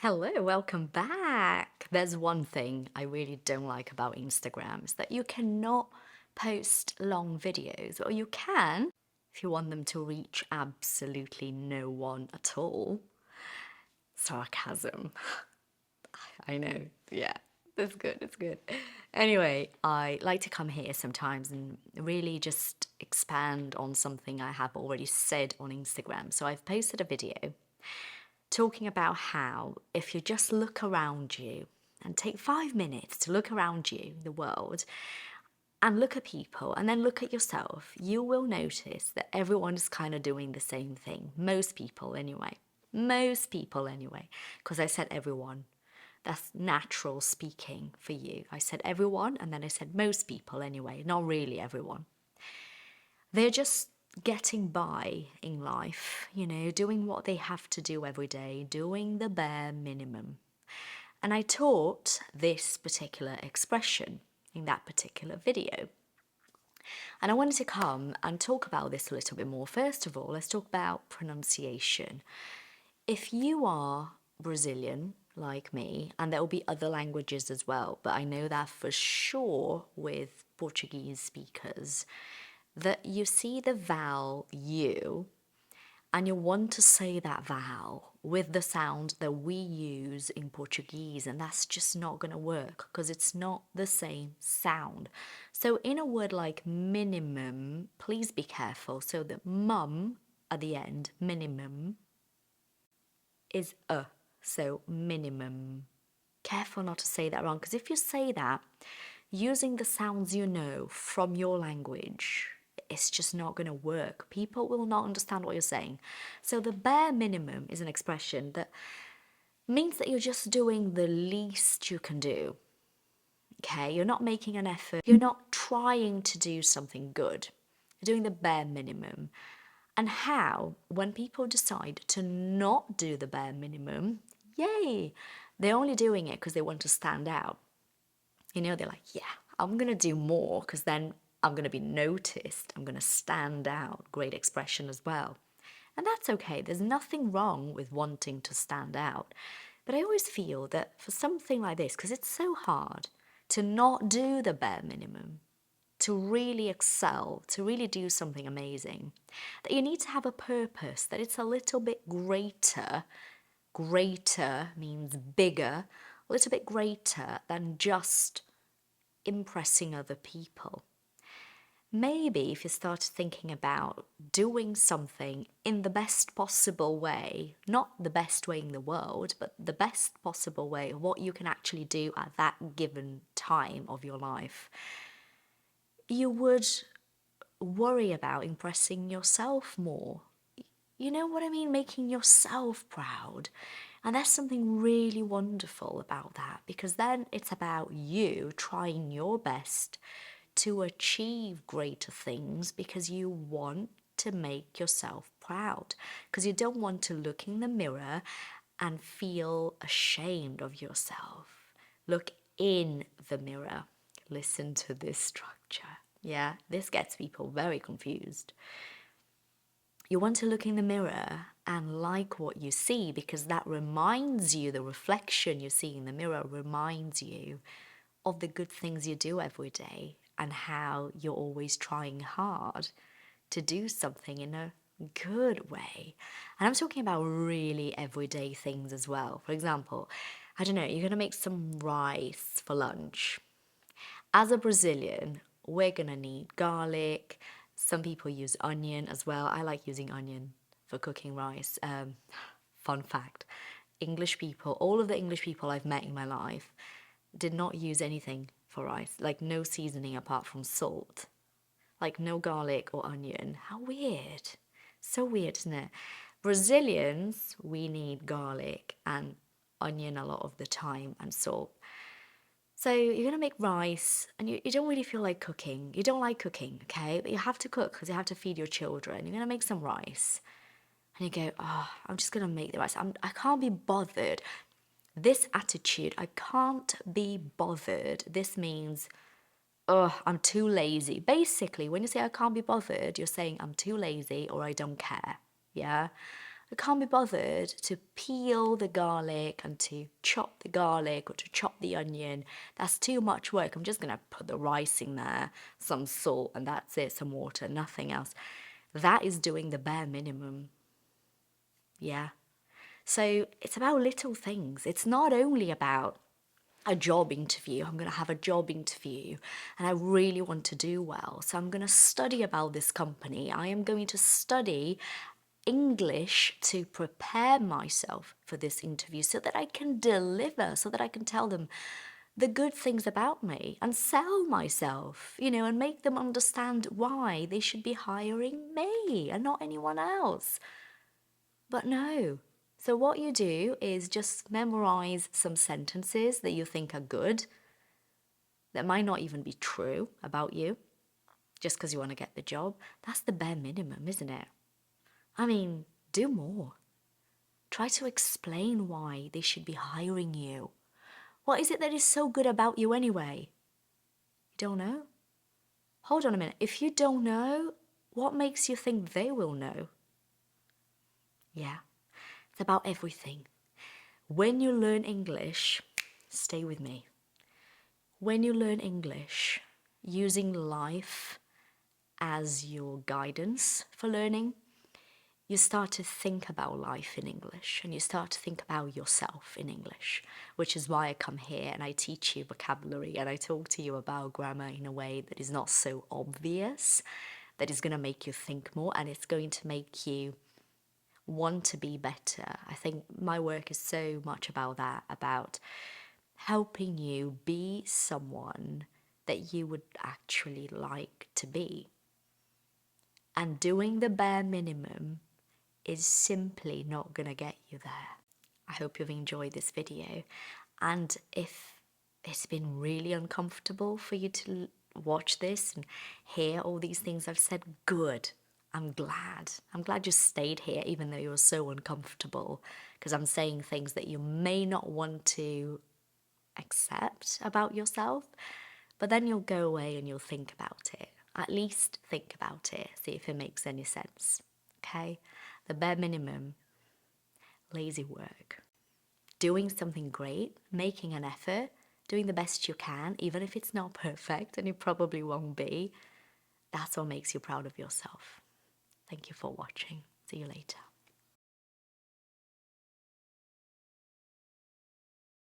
Hello, welcome back. There's one thing I really don't like about Instagram is that you cannot post long videos, or you can if you want them to reach absolutely no one at all. Sarcasm. I know, yeah, that's good, it's good. Anyway, I like to come here sometimes and really just expand on something I have already said on Instagram. So I've posted a video talking about how if you just look around you and take 5 minutes to look around you, the world, and look at people and then look at yourself, you will notice that everyone is kind of doing the same thing. Most people, anyway. Most people, anyway. Because I said everyone. That's natural speaking for you. I said everyone and then I said most people, anyway. Not really everyone. They're just getting by in life, doing what they have to do every day, doing the bare minimum. And I taught this particular expression in that particular video. And I wanted to come and talk about this a little bit more. First of all, let's talk about pronunciation. If you are Brazilian, like me, and there will be other languages as well, but I know that for sure with Portuguese speakers, that you see the vowel U and you want to say that vowel with the sound that we use in Portuguese, and that's just not going to work because it's not the same sound. So in a word like minimum, please be careful. So the mum at the end, minimum, is a. So minimum. Careful not to say that wrong, because if you say that using the sounds you know from your language, it's just not going to work. People will not understand what you're saying. So the bare minimum is an expression that means that you're just doing the least you can do. Okay, you're not making an effort. You're not trying to do something good. You're doing the bare minimum. And how, when people decide to not do the bare minimum, yay, they're only doing it because they want to stand out. They're like, yeah, I'm going to do more because then I'm going to be noticed. I'm going to stand out. Great expression as well. And that's okay. There's nothing wrong with wanting to stand out. But I always feel that for something like this, because it's so hard to not do the bare minimum, to really excel, to really do something amazing, that you need to have a purpose, that it's a little bit greater. Greater means bigger, a little bit greater than just impressing other people. Maybe if you start thinking about doing something in the best possible way, not the best way in the world, but the best possible way of what you can actually do at that given time of your life, you would worry about impressing yourself more. You know what I mean? Making yourself proud. And there's something really wonderful about that, because then it's about you trying your best to achieve greater things because you want to make yourself proud, because you don't want to look in the mirror and feel ashamed of yourself. Look in the mirror. Listen to this structure. Yeah, this gets people very confused. You want to look in the mirror and like what you see, because that reminds you, the reflection you see in the mirror reminds you of the good things you do every day and how you're always trying hard to do something in a good way. And I'm talking about really everyday things as well. For example, I don't know, you're going to make some rice for lunch. As a Brazilian, we're gonna need garlic. Some people use onion as well. I like using onion for cooking rice. Fun fact, English people, all of the English people I've met in my life did not use anything for rice, like no seasoning apart from salt, like no garlic or onion. How weird. So weird, isn't it? Brazilians, we need garlic and onion a lot of the time and salt. So you're gonna make rice and you don't really feel like cooking. You don't like cooking, okay? But you have to cook because you have to feed your children. You're gonna make some rice. And you go, oh, I'm just gonna make the rice. I can't be bothered. This attitude, I can't be bothered. This means, oh, I'm too lazy. Basically, when you say I can't be bothered, you're saying I'm too lazy or I don't care. Yeah? who can't be bothered to peel the garlic and to chop the garlic or to chop the onion. That's too much work. I'm just going to put the rice in there, some salt, and that's it, some water, nothing else. That is doing the bare minimum. Yeah. So it's about little things. It's not only about a job interview. I'm going to have a job interview and I really want to do well. So I'm going to study about this company. I am going to study English to prepare myself for this interview so that I can deliver, so that I can tell them the good things about me and sell myself, and make them understand why they should be hiring me and not anyone else. But no. So what you do is just memorize some sentences that you think are good, that might not even be true about you, just because you want to get the job. That's the bare minimum, isn't it? I mean, do more. Try to explain why they should be hiring you. What is it that is so good about you anyway? You don't know? Hold on a minute. If you don't know, what makes you think they will know? Yeah, it's about everything. When you learn English, stay with me. When you learn English, using life as your guidance for learning, you start to think about life in English and you start to think about yourself in English, which is why I come here and I teach you vocabulary and I talk to you about grammar in a way that is not so obvious, that is going to make you think more and it's going to make you want to be better. I think my work is so much about that, about helping you be someone that you would actually like to be. And doing the bare minimum is simply not going to get you there. I hope you've enjoyed this video. And if it's been really uncomfortable for you to watch this and hear all these things I've said, good. I'm glad. I'm glad you stayed here even though you were so uncomfortable, because I'm saying things that you may not want to accept about yourself, but then you'll go away and you'll think about it. At least think about it, see if it makes any sense. Okay? The bare minimum, lazy work. Doing something great, making an effort, doing the best you can, even if it's not perfect, and it probably won't be, that's what makes you proud of yourself. Thank you for watching. See you later.